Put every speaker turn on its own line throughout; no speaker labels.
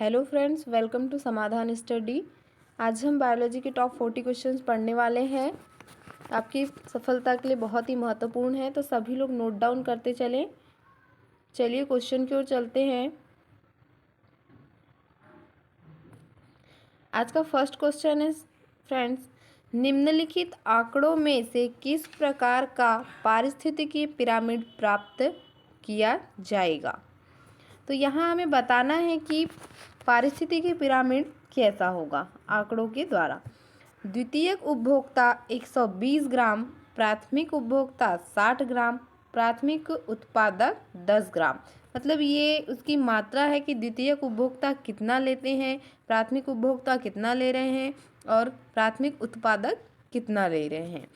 Hello friends, welcome to समाधान study. आज हम बायोलॉजी के टॉप 40 क्वेश्चंस पढ़ने वाले हैं। आपकी सफलता के लिए बहुत ही महत्वपूर्ण है, तो सभी लोग नोट डाउन करते चलें। चलिए क्वेश्चन की ओर चलते हैं। आज का फर्स्ट क्वेश्चन है फ्रेंड्स, निम्नलिखित आंकड़ों में से किस प्रकार का पारिस्थितिकी पिरामिड प्राप्त किया जाएगा। तो यहाँ हमें बताना है कि पारिस्थितिकी पिरामिड कैसा होगा आंकड़ों के द्वारा। द्वितीयक उपभोक्ता 120 ग्राम, प्राथमिक उपभोक्ता 60 ग्राम, प्राथमिक उत्पादक 10 ग्राम। मतलब ये उसकी मात्रा है कि द्वितीयक उपभोक्ता कितना लेते हैं, प्राथमिक उपभोक्ता कितना ले रहे हैं और प्राथमिक उत्पादक कितना ले रहे हैं।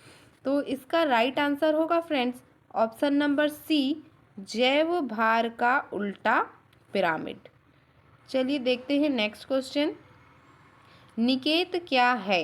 तो इसका राइट आंसर होगा फ्रेंड्स ऑप्शन नंबर सी, जैव भार का उल्टा पिरामिड। चलिए देखते हैं नेक्स्ट क्वेश्चन। निकेत क्या है।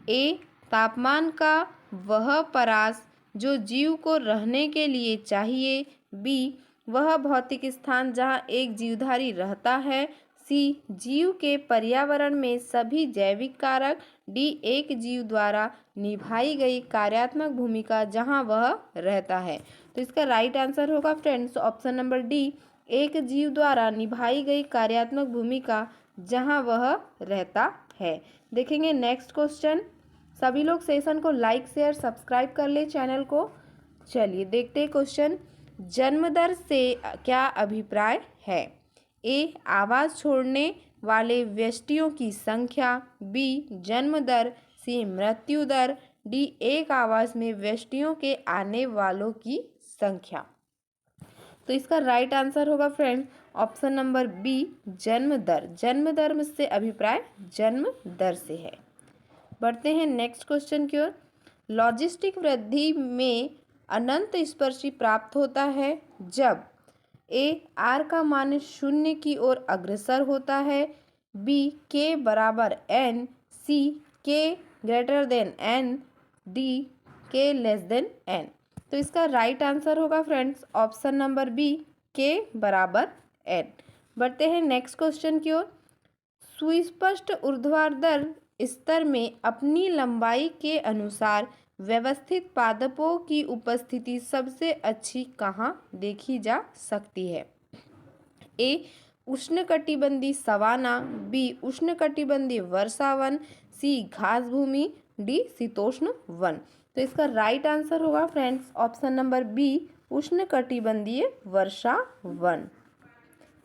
ए, तापमान का वह परास जो जीव को रहने के लिए चाहिए। बी, वह भौतिक स्थान जहाँ एक जीवधारी रहता है। सी, जीव के पर्यावरण में सभी जैविक कारक। डी, एक जीव द्वारा निभाई गई कार्यात्मक भूमिका जहाँ वह रहता है। तो इसका राइट आंसर होगा फ्रेंड्स ऑप्शन नंबर डी, एक जीव द्वारा निभाई गई कार्यात्मक भूमिका जहां वह रहता है। देखेंगे नेक्स्ट क्वेश्चन। सभी लोग सेशन को लाइक शेयर सब्सक्राइब कर ले चैनल को। चलिए देखते हैं क्वेश्चन। जन्म दर से क्या अभिप्राय है। ए, आवाज़ छोड़ने वाले व्यष्टियों की संख्या। बी, जन्म दर। सी, मृत्यु दर। डी, एक आवाज़ में व्यष्टियों के आने वालों की संख्या। तो इसका राइट आंसर होगा फ्रेंड ऑप्शन नंबर बी, जन्म दर। जन्म दर से अभिप्राय जन्म दर से है। बढ़ते हैं नेक्स्ट क्वेश्चन की ओर। लॉजिस्टिक वृद्धि में अनंत स्पर्शी प्राप्त होता है जब ए, आर का मान शून्य की ओर अग्रसर होता है। बी, के बराबर एन। सी, के ग्रेटर देन एन। डी, के लेस देन एन। तो इसका राइट आंसर होगा फ्रेंड्स ऑप्शन नंबर बी, के बराबर एन। बढ़ते हैं नेक्स्ट क्वेश्चन की ओर। सुस्पष्ट ऊर्ध्वाधर स्तर में अपनी लंबाई के अनुसार व्यवस्थित पादपों की उपस्थिति सबसे अच्छी कहाँ देखी जा सकती है। ए, उष्णकटिबंधीय सवाना। बी, उष्णकटिबंधीय वर्षावन। सी, घास भूमि। डी, शीतोष्ण वन। तो इसका राइट आंसर होगा फ्रेंड्स ऑप्शन नंबर बी, उष्णकटिबंधीय वर्षा वन।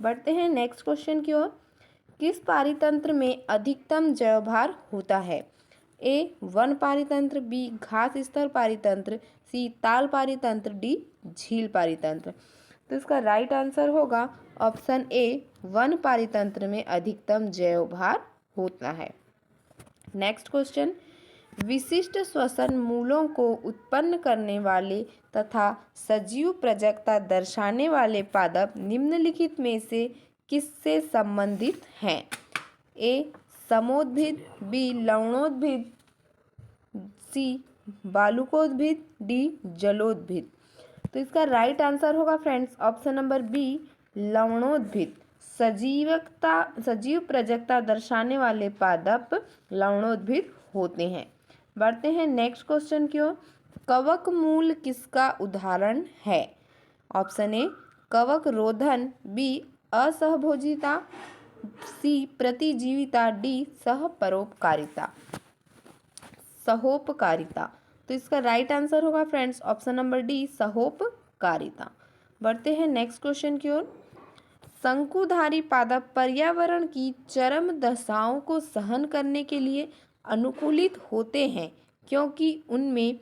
बढ़ते हैं नेक्स्ट क्वेश्चन की ओर। किस पारितंत्र में अधिकतम जैवभार होता है। ए, वन पारितंत्र। बी, घास स्तर पारितंत्र। सी, ताल पारितंत्र। डी, झील पारितंत्र। तो इसका राइट आंसर होगा ऑप्शन ए, वन पारितंत्र में अधिकतम जैवभार होता है। Next question. विशिष्ट श्वसन मूलों को उत्पन्न करने वाले तथा सजीव प्रजकता दर्शाने वाले पादप निम्नलिखित में से किससे संबंधित हैं। ए, समोद्भिद। बी, लवणोद्भिद। सी, बालुकोद्भिद। डी, जलोद्भिद। तो इसका राइट आंसर होगा फ्रेंड्स ऑप्शन नंबर बी, लवणोद्भिद। सजीव प्रजकता दर्शाने वाले पादप लवणोद्भिद होते हैं। बढ़ते हैं नेक्स्ट क्वेश्चन की ओर। कवक मूल किसका उदाहरण है। ऑप्शन ए, कवक रोधन। बी, असहभोजिता। सी, प्रतिजीविता। डी, सहोपकारिता। तो इसका राइट आंसर होगा फ्रेंड्स ऑप्शन नंबर डी, सहोपकारिता। बढ़ते हैं नेक्स्ट क्वेश्चन की ओर। शंकुधारी पादप पर्यावरण की चरम दशाओं को सहन करने के लिए अनुकूलित होते हैं क्योंकि उनमें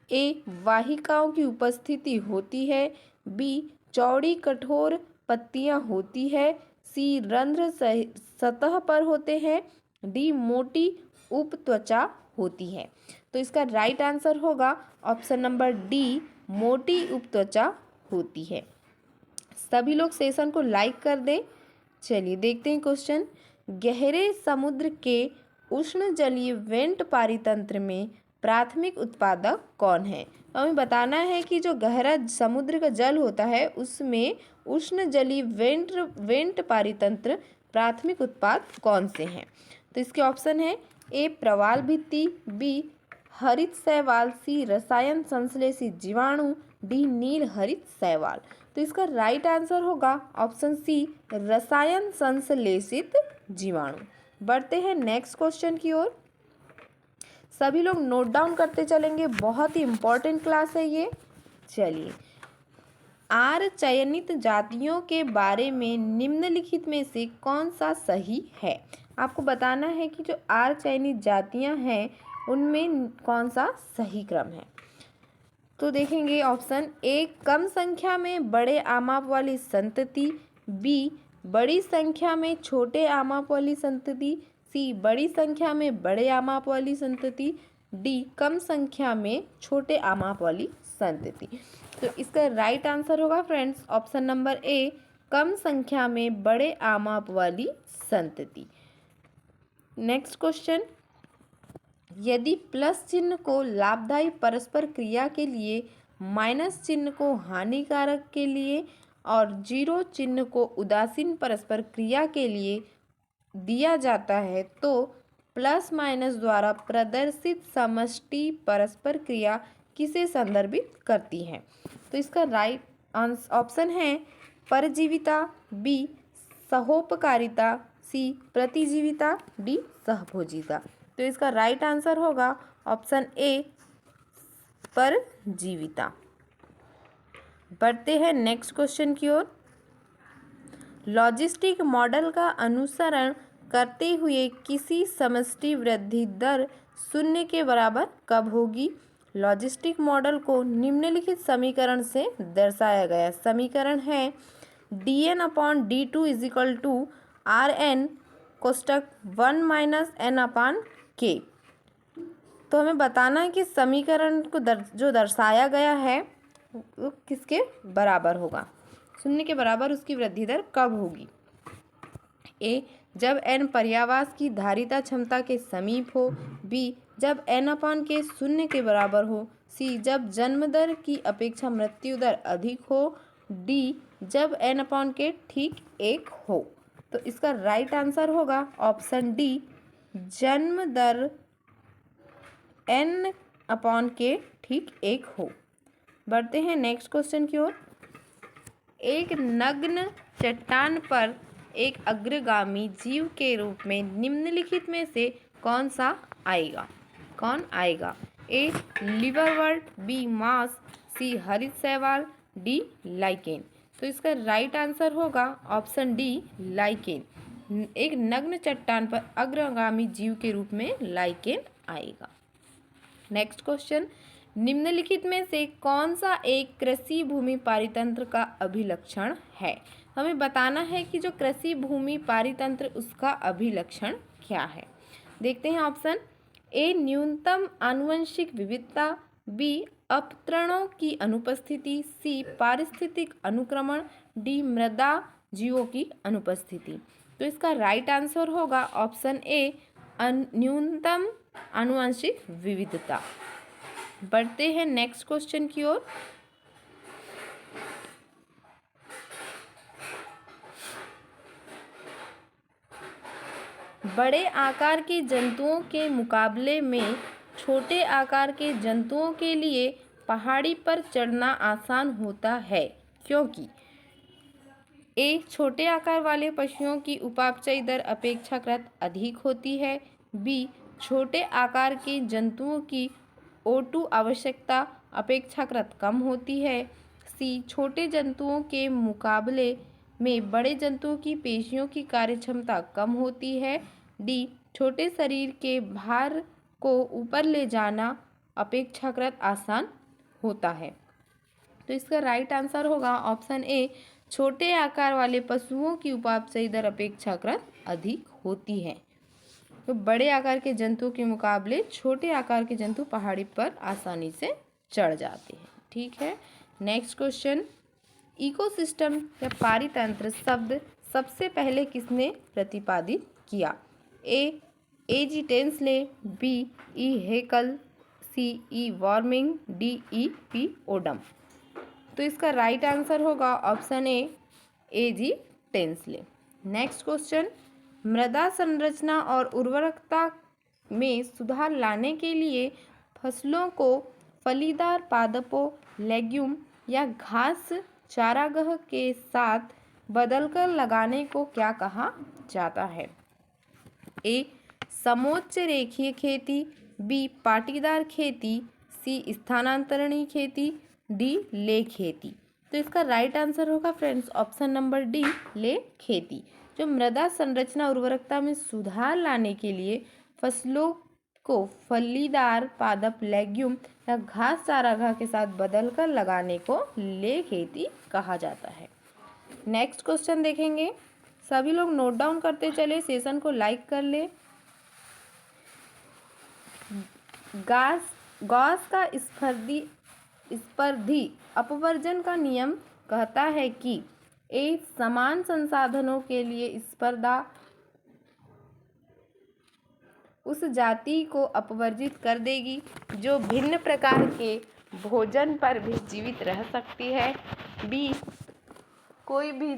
ए, वाहिकाओं की उपस्थिति होती है। बी, चौड़ी कठोर पत्तियां होती है। सी, रंध्र सतह पर होते हैं। डी, मोटी उपत्वचा होती है। तो इसका राइट आंसर होगा ऑप्शन नंबर डी, मोटी उपत्वचा होती है। सभी लोग सेशन को लाइक कर दें। चलिए देखते हैं क्वेश्चन। गहरे समुद्र के उष्ण जलीय वेंट पारितंत्र में प्राथमिक उत्पादक कौन है। तो हमें बताना है कि जो गहरा समुद्र का जल होता है उसमें उष्ण जलीय वेंट पारितंत्र प्राथमिक उत्पाद कौन से हैं? तो इसके ऑप्शन है ए प्रवाल भित्ति, बी हरित शैवाल, सी रसायन संश्लेषित जीवाणु, डी नील हरित शैवाल। तो इसका राइट आंसर होगा ऑप्शन सी रसायन संश्लेषित जीवाणु। बढ़ते हैं नेक्स्ट क्वेश्चन की ओर। सभी लोग नोट डाउन करते चलेंगे, बहुत ही इंपॉर्टेंट क्लास है ये। चलिए, आर चयनित जातियों के बारे में निम्नलिखित में से कौन सा सही है? आपको बताना है कि जो आर चयनित जातियां हैं उनमें कौन सा सही क्रम है। तो देखेंगे ऑप्शन ए कम संख्या में बड़े आमाप वाली संतति, बी बड़ी संख्या में छोटे आमाप वाली संतति, सी बड़ी संख्या में बड़े आमाप वाली संतति, डी कम संख्या में छोटे आमाप वाली संतति। तो इसका राइट आंसर होगा फ्रेंड्स ऑप्शन नंबर ए कम संख्या में बड़े आमाप वाली संतति। नेक्स्ट क्वेश्चन, यदि प्लस चिन्ह को लाभदायी परस्पर क्रिया के लिए, माइनस चिन्ह को हानिकारक के लिए और जीरो चिन्ह को उदासीन परस्पर क्रिया के लिए दिया जाता है तो प्लस माइनस द्वारा प्रदर्शित समष्टि परस्पर क्रिया किसे संदर्भित करती है? तो इसका राइट ऑप्शन है परजीविता, बी सहोपकारिता, सी प्रतिजीविता, डी सहभोजिता। तो इसका राइट आंसर होगा ऑप्शन ए परजीविता। बढ़ते हैं नेक्स्ट क्वेश्चन की ओर। लॉजिस्टिक मॉडल का अनुसरण करते हुए किसी समष्टि वृद्धि दर शून्य के बराबर कब होगी? लॉजिस्टिक मॉडल को निम्नलिखित समीकरण से दर्शाया गया। समीकरण है dn/d2 = rn कोष्टक 1 - n/k। तो हमें बताना है कि समीकरण को जो दर्शाया गया है वो किसके बराबर होगा, शून्य के बराबर उसकी वृद्धि दर कब होगी? ए जब n पर्यावास की धारिता क्षमता के समीप हो, बी जब n/k शून्य के बराबर हो, सी जब जन्म दर की अपेक्षा मृत्यु दर अधिक हो, डी जब n/k ठीक 1 हो। तो इसका राइट आंसर होगा ऑप्शन डी जन्म दर n/k ठीक 1 हो। बढ़ते हैं नेक्स्ट क्वेश्चन की ओर। एक नग्न चट्टान पर एक अग्रगामी जीव के रूप में निम्नलिखित में से कौन सा आएगा? कौन आएगा? ए लिवरवर्ट, बी मांस, सी हरित शैवाल, डी लाइकेन। तो इसका राइट आंसर होगा ऑप्शन डी लाइकेन। एक नग्न चट्टान पर अग्रगामी जीव के रूप में लाइकेन आएगा। नेक्स्ट क्वेश्चन, निम्नलिखित में से कौन सा एक कृषि भूमि पारितंत्र का अभिलक्षण है? हमें बताना है कि जो कृषि भूमि पारितंत्र उसका अभिलक्षण क्या है। देखते हैं ऑप्शन ए न्यूनतम आनुवंशिक विविधता, बी अपतरणों की अनुपस्थिति, सी पारिस्थितिक अनुक्रमण, डी मृदा जीवों की अनुपस्थिति। तो इसका राइट आंसर होगा ऑप्शन ए न्यूनतम आनुवंशिक विविधता। बढ़ते हैं नेक्स्ट क्वेश्चन की ओर। बड़े आकार के जंतुओं के मुकाबले में छोटे आकार के जंतुओं के लिए पहाड़ी पर चढ़ना आसान होता है क्योंकि ए छोटे आकार वाले पशुओं की उपापचय दर अपेक्षाकृत अधिक होती है, बी छोटे आकार के जंतुओं की O2 आवश्यकता अपेक्षाकृत कम होती है, सी छोटे जंतुओं के मुकाबले में बड़े जंतुओं की पेशियों की कार्यक्षमता कम होती है, डी छोटे शरीर के भार को ऊपर ले जाना अपेक्षाकृत आसान होता है। तो इसका राइट आंसर होगा ऑप्शन ए छोटे आकार वाले पशुओं की उपापचय दर अपेक्षाकृत अधिक होती है। तो बड़े आकार के जंतुओं के मुकाबले छोटे आकार के जंतु पहाड़ी पर आसानी से चढ़ जाते हैं। ठीक है, नेक्स्ट क्वेश्चन, इकोसिस्टम या पारितंत्र शब्द सबसे पहले किसने प्रतिपादित किया? A G Tansley, B E Haeckel, C E Warming, D E P Odum. तो इसका राइट आंसर होगा option A G Tansley. Next question, मृदा संरचना और उर्वरकता में सुधार लाने के लिए फसलों को फलीदार पादपों, लेग्यूम या घास चारागाह के साथ बदलकर लगाने को क्या कहा जाता है? ए समोच्च रेखीय खेती, बी पाटीदार खेती, सी स्थानांतरणीय खेती, डी ले खेती। तो इसका राइट आंसर होगा फ्रेंड्स ऑप्शन नंबर डी, ले खेती। जो मृदा संरचना उर्वरकता में सुधार लाने के लिए फसलों को फलीदार पादप, लेग्यूम या घास चारागाह के साथ बदलकर लगाने को ले खेती कहा जाता है। नेक्स्ट क्वेश्चन देखेंगे, सभी लोग नोट डाउन करते चले, सेशन को लाइक कर ले। गॉस का स्पर्धी अपवर्जन का नियम कहता है कि ए समान संसाधनों के लिए स्पर्धा उस जाति को अपवर्जित कर देगी जो भिन्न प्रकार के भोजन पर भी जीवित रह सकती है। बी कोई भी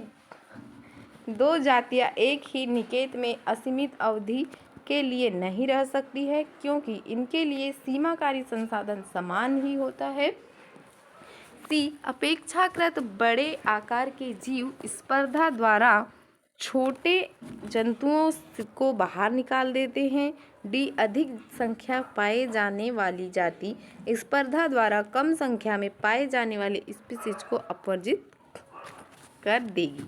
दो जातियां एक ही निकेत में असीमित अवधि के लिए नहीं रह सकती है क्योंकि इनके लिए सीमाकारी संसाधन समान ही होता है। सी अपेक्षाकृत बड़े आकार के जीव स्पर्धा द्वारा छोटे जंतुओं को बाहर निकाल देते हैं। डी अधिक संख्या पाए जाने वाली जाति स्पर्धा द्वारा कम संख्या में पाए जाने वाले स्पीशीज को अपवर्जित कर देगी।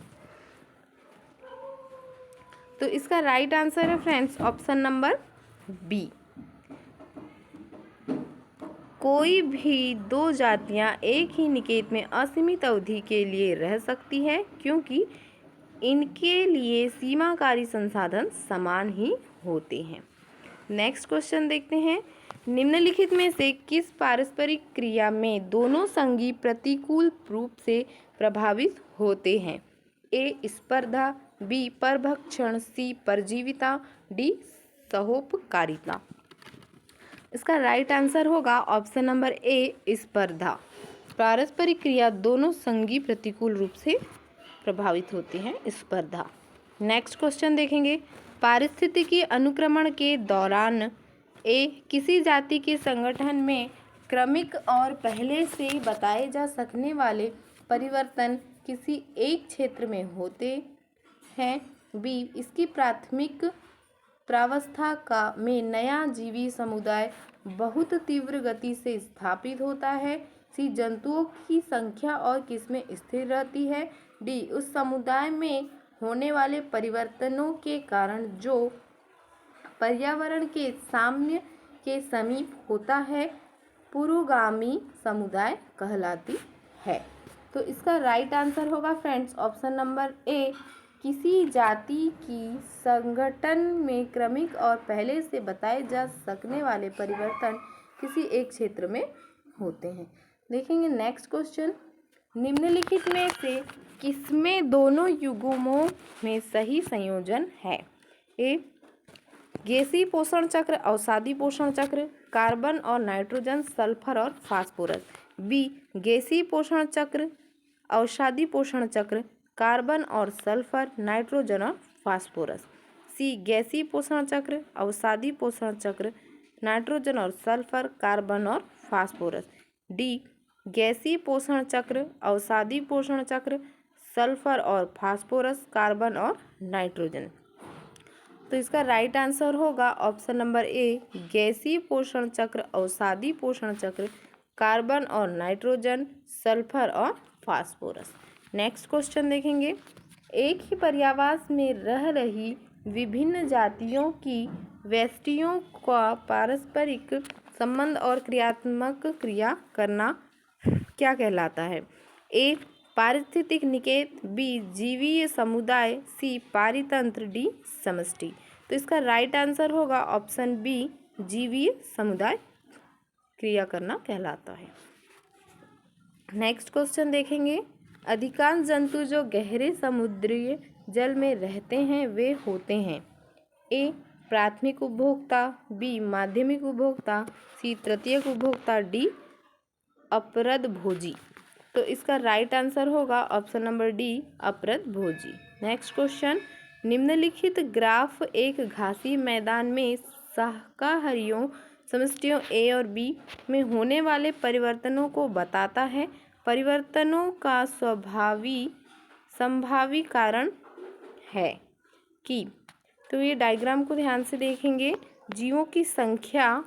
तो इसका राइट आंसर है फ्रेंड्स ऑप्शन नंबर बी। कोई भी दो जातियां एक ही निकेत में असीमित अवधि के लिए रह सकती है क्योंकि इनके लिए सीमाकारी संसाधन समान ही होते हैं। नेक्स्ट क्वेश्चन देखते हैं, निम्नलिखित में से किस पारस्परिक क्रिया में दोनों संगी प्रतिकूल रूप से प्रभावित होते हैं? ए स्पर्धा, बी परभक्षण, सी परजीविता, डी सहोपकारिता। इसका राइट आंसर होगा ऑप्शन नंबर ए स्पर्धा। पारस्परिक क्रिया दोनों संगी प्रतिकूल रूप से प्रभावित होते हैं, स्पर्धा। नेक्स्ट क्वेश्चन देखेंगे, पारिस्थितिकी अनुक्रमण के दौरान ए किसी जाति के संगठन में क्रमिक और पहले से बताए जा सकने वाले परिवर्तन किसी एक क्षेत्र में होते हैं। बी इसकी प्राथमिक प्रावस्था का में नया जीवी समुदाय बहुत तीव्र गति से स्थापित होता है। सी जंतुओं की संख्या और किस्में स्थिर रहती है। डी उस समुदाय में होने वाले परिवर्तनों के कारण जो पर्यावरण के साम्य के समीप होता है पुरोगामी समुदाय कहलाती है। तो इसका राइट आंसर होगा फ्रेंड्स ऑप्शन नंबर ए, किसी जाति की संगठन में क्रमिक और पहले से बताए जा सकने वाले परिवर्तन किसी एक क्षेत्र में होते हैं। देखेंगे नेक्स्ट क्वेश्चन, निम्नलिखित में से किसमें दोनों युग्मों में सही संयोजन है? ए गैसीय पोषण चक्र, अवसादी पोषण चक्र, कार्बन और नाइट्रोजन, सल्फर और फास्फोरस। बी गैसीय पोषण चक्र, अवसादी पोषण चक्र, कार्बन और सल्फर, नाइट्रोजन और फास्फोरस। सी गैसीय पोषण चक्र, अवसादी पोषण चक्र, नाइट्रोजन और सल्फर, कार्बन और फास्फोरस। डी गैसीय पोषण चक्र, अवसादी पोषण चक्र, सल्फर और फास्फोरस, कार्बन और नाइट्रोजन। तो इसका राइट आंसर होगा ऑप्शन नंबर ए, गैसीय पोषण चक्र, अवसादी पोषण चक्र, कार्बन और नाइट्रोजन, सल्फर और फास्फोरस। नेक्स्ट क्वेश्चन देखेंगे, एक ही पर्यावास में रह रही विभिन्न जातियों की व्यष्टियों का पारस्परिक संबंध और क्रियात्मक क्रिया करना क्या कहलाता है? ए पारिस्थितिक निकेत, बी जीवीय समुदाय, सी पारितंत्र, डी समष्टि। तो इसका राइट आंसर होगा ऑप्शन बी, जीवीय समुदाय क्रिया करना कहलाता है। नेक्स्ट क्वेश्चन देखेंगे, अधिकांश जंतु जो गहरे समुद्रीय जल में रहते हैं वे होते हैं ए प्राथमिक उपभोक्ता, बी माध्यमिक उपभोक्ता, सी तृतीयक उपभोक्ता, डी अपरद भोजी। तो इसका राइट आंसर होगा ऑप्शन नंबर डी, अपरद भोजी। नेक्स्ट क्वेश्चन, निम्नलिखित ग्राफ एक घासीय मैदान में शाकाहारियों समष्टियों ए और बी में होने वाले परिवर्तनों को बताता है। परिवर्तनों का संभावी कारण है कि, तो ये डायग्राम को ध्यान से देखेंगे। जीवों की संख्या,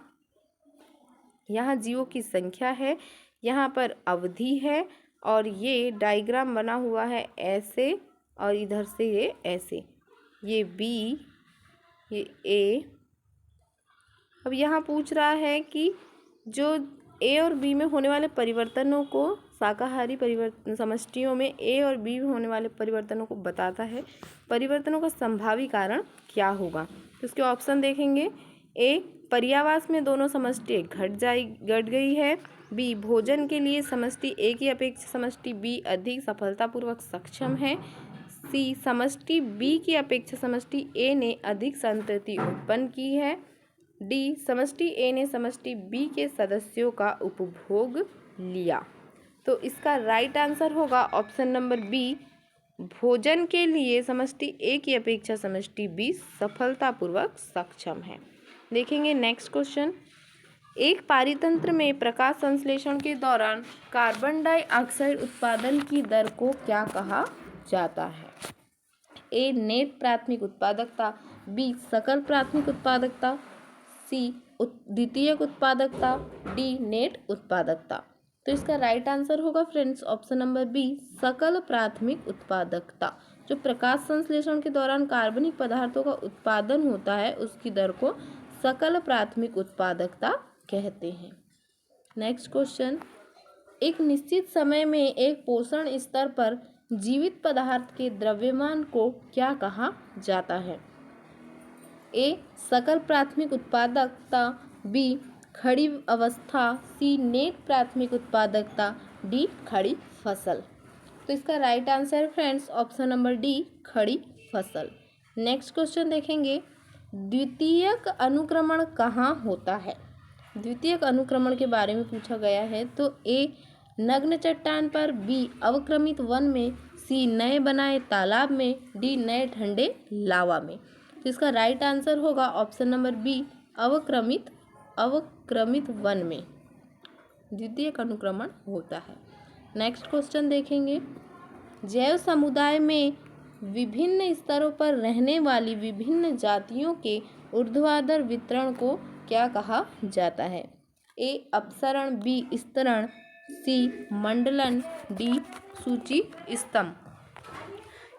यहाँ जीवों की संख्या है, यहाँ पर अवधि है, और ये डायग्राम बना हुआ है ऐसे, और इधर से ये ऐसे, ये बी, ये ए। अब यहाँ पूछ रहा है कि जो ए और बी में होने वाले परिवर्तनों को, शाकाहारी परिवर्तन समष्टियों में ए और बी में होने वाले परिवर्तनों को बताता है। परिवर्तनों का संभावी कारण क्या होगा, तो इसके ऑप्शन देखेंगे। ए, पर्यावास में दोनों समष्टि घट गई है। बी, भोजन के लिए समष्टि ए की अपेक्षा समष्टि बी अधिक सफलतापूर्वक सक्षम है। सी, समष्टि बी की अपेक्षा समष्टि ए ने अधिक संतति उत्पन्न की है। डी, समष्टि ए ने समष्टि बी के सदस्यों का उपभोग लिया। तो इसका राइट आंसर होगा ऑप्शन नंबर बी, भोजन के लिए समष्टि ए की अपेक्षा समष्टि बी सफलतापूर्वक सक्षम है। देखेंगे नेक्स्ट क्वेश्चन। एक पारितंत्र में प्रकाश संश्लेषण के दौरान कार्बन डाइऑक्साइड उत्पादन की दर को क्या कहा जाता है? ए, नेट प्राथमिक उत्पादकता। बी, सकल प्राथमिक उत्पादकता। सी, द्वितीयक उत्पादकता। डी, नेट उत्पादकता। तो इसका राइट आंसर होगा फ्रेंड्स ऑप्शन नंबर बी, सकल प्राथमिक उत्पादकता। जो प्रकाश संश्लेषण के दौरान कार्बनिक पदार्थों का उत्पादन होता है उसकी दर को सकल प्राथमिक उत्पादकता कहते हैं। Next question. एक निश्चित समय में एक पोषण स्तर पर जीवित पदार्थ के द्रव्यमान को क्या कहा जाता है? ए, सकल प्राथमिक उत्पादकता। बी, खड़ी अवस्था। सी, नेट प्राथमिक उत्पादकता। डी, खड़ी फसल। तो इसका right answer friends option number D, खड़ी फसल। नेक्स्ट क्वेश्चन देखेंगे। द्वितीयक अनुक्रमण कहाँ होता है? द्वितीयक अनुक्रमण के बारे में पूछा गया है। तो ए, नग्न चट्टान पर। बी, अवक्रमित वन में। सी, नए बनाए तालाब में। डी, नए ठंडे लावा में। तो इसका राइट आंसर होगा ऑप्शन नंबर बी, अवक्रमित वन में द्वितीयक अनुक्रमण होता है। नेक्स्ट क्वेश्चन देखेंगे। जैव समुदाय में विभिन्न स्तरों पर रहने वाली विभिन्न जातियों के ऊर्ध्वाधर वितरण को क्या कहा जाता है? ए, अपसरण। बी, स्तरण। सी, मंडलन। डी, सूची स्तंभ।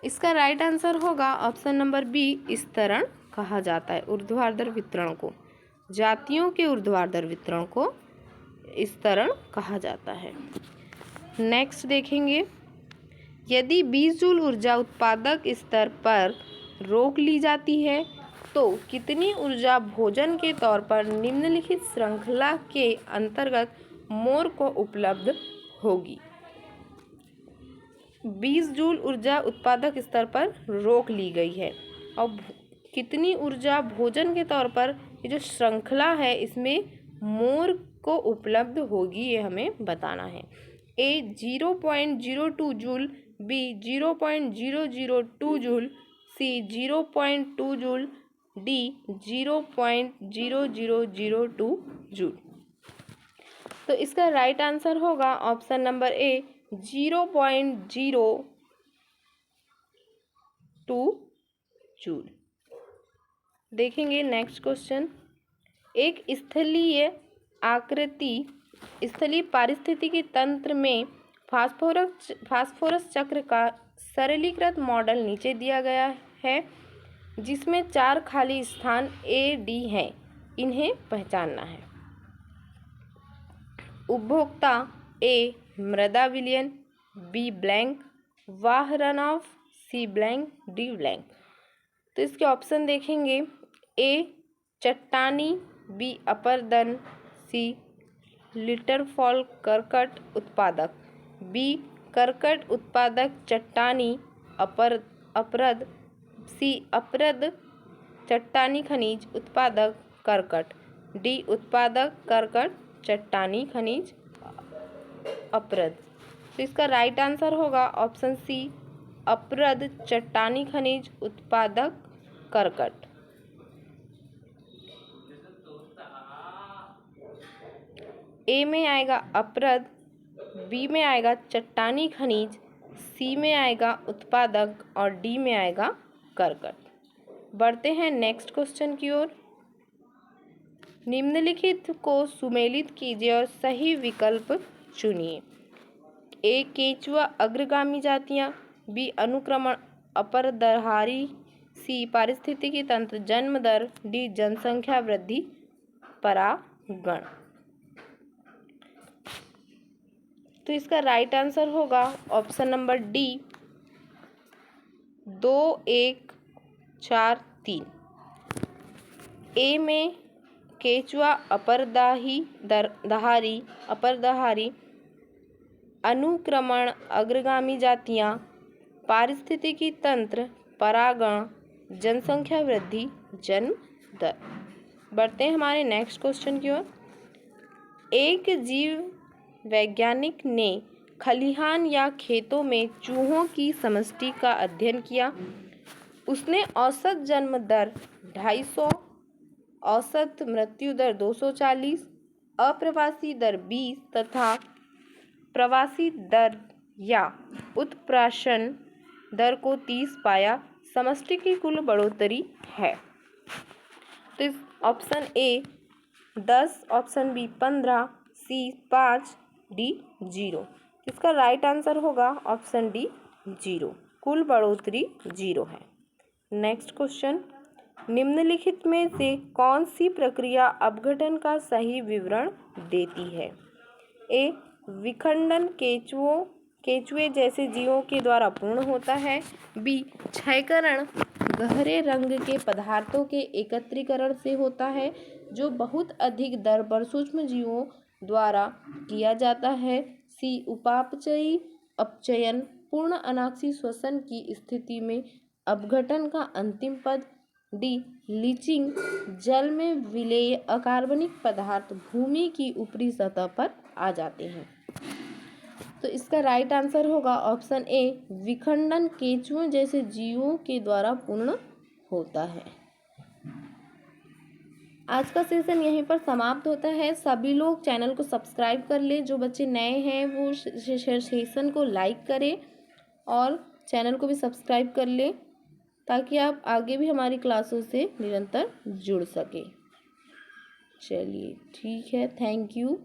इसका राइट आंसर होगा ऑप्शन नंबर बी, स्तरण कहा जाता है ऊर्ध्वाधर वितरण को। जातियों के ऊर्ध्वाधर वितरण को स्तरण कहा जाता है। नेक्स्ट देखेंगे। यदि 20 जूल ऊर्जा उत्पादक स्तर पर रोक ली जाती है तो कितनी ऊर्जा भोजन के तौर पर निम्नलिखित श्रृंखला के अंतर्गत मोर को उपलब्ध होगी? 20 जूल ऊर्जा उत्पादक स्तर पर रोक ली गई है और कितनी ऊर्जा भोजन के तौर पर ये जो श्रृंखला है इसमें मोर को उपलब्ध होगी, ये हमें बताना है। A, 0.02 joule. B, 0.002 joule. C, 0.2 joule. D, 0.0002 joule. तो इसका राइट आंसर होगा ऑप्शन नंबर ए, 0.02 जूल। देखेंगे नेक्स्ट क्वेश्चन। एक स्थलीय पारिस्थितिकी तंत्र में फास्फोरस चक्र का सरलीकृत मॉडल नीचे दिया गया है, जिसमें 4 खाली स्थान ए, डी हैं। इन्हें पहचानना है। उपभोक्ता ए, मृदा विलयन। B, blank. वाह runoff. C, blank. D, blank. तो इसके ऑप्शन देखेंगे। ए, चट्टानी। बी, अपरदन। सी, लिटरफॉल कर्कट उत्पादक। बी, कर्कट उत्पादक चट्टानी अपरद। सी, अपरद चट्टानी खनिज उत्पादक कर्कट। डी, उत्पादक कर्कट चट्टानी खनिज अपरद। तो इसका राइट आंसर होगा ऑप्शन सी, अपरद, चट्टानी खनिज, उत्पादक, कर्कट। ए में आएगा अपरद, बी में आएगा चट्टानी खनिज, सी में आएगा उत्पादक और डी में आएगा कर्कट। बढ़ते हैं नेक्स्ट क्वेश्चन की ओर। निम्नलिखित को सुमेलित कीजिए और सही विकल्प चुनिए। ए केंचुआ अग्रगामी जातियां, बी अनुक्रमण अपरदहारी, सी पारिस्थितिकी तंत्र जन्म दर, डी जनसंख्या वृद्धि परागण। तो इसका राइट आंसर होगा ऑप्शन नंबर डी 2, 1, 4, 3। ए में केंचुआ अपरदहारी, अनुक्रमण अग्रगामी जातियां, पारिस्थितिकी तंत्र परागण, जनसंख्या वृद्धि जन्म दर। बढ़ते हैं हमारे नेक्स्ट क्वेश्चन की ओर। एक जीव वैज्ञानिक ने खलिहान या खेतों में चूहों की समष्टि का अध्ययन किया। उसने औसत जन्म दर 250, औसत मृत्यु दर 240, अप्रवासी दर 20 तथा प्रवासी दर या उत्प्राशन दर को 30 पाया। समष्टि की कुल बढ़ोतरी है। तो इस option A 10, option B 15, C 5, D 0। इसका राइट आंसर होगा ऑप्शन डी 0, कुल बढ़ोतरी 0 है। नेक्स्ट क्वेश्चन, निम्नलिखित में से कौन सी प्रक्रिया अपघटन का सही विवरण देती है? ए विखंडन केंचुए जैसे जीवों के द्वारा पूर्ण होता है, बी क्षयकरण गहरे रंग के पदार्थों के एकत्रीकरण से होता है जो बहुत अधिक दर पर सूक्ष्म जीवों द्वारा किया जाता है, सी उपापचयी अपचयन पूर्ण अनाक्षी श्वसन की स्थिति में अपघटन का अंतिम पद, डी लीचिंग जल में विलेय अकार्बनिक पदार्थ भूमि की ऊपरी सतह पर आ जाते हैं। तो इसका राइट आंसर होगा ऑप्शन ए विखंडन केंचुओं जैसे जीवों के द्वारा पूर्ण होता है। आज का सेशन यहीं पर समाप्त होता है। सभी लोग चैनल को सब्सक्राइब कर ले, जो बच्चे नए हैं वो सेशन को लाइक करें और चैनल को भी सब्सक्राइब कर ले ताकि आप आगे भी हमारी क्लासों से निरंतर जुड़ सकें। चलिए ठीक है, थैंक यू।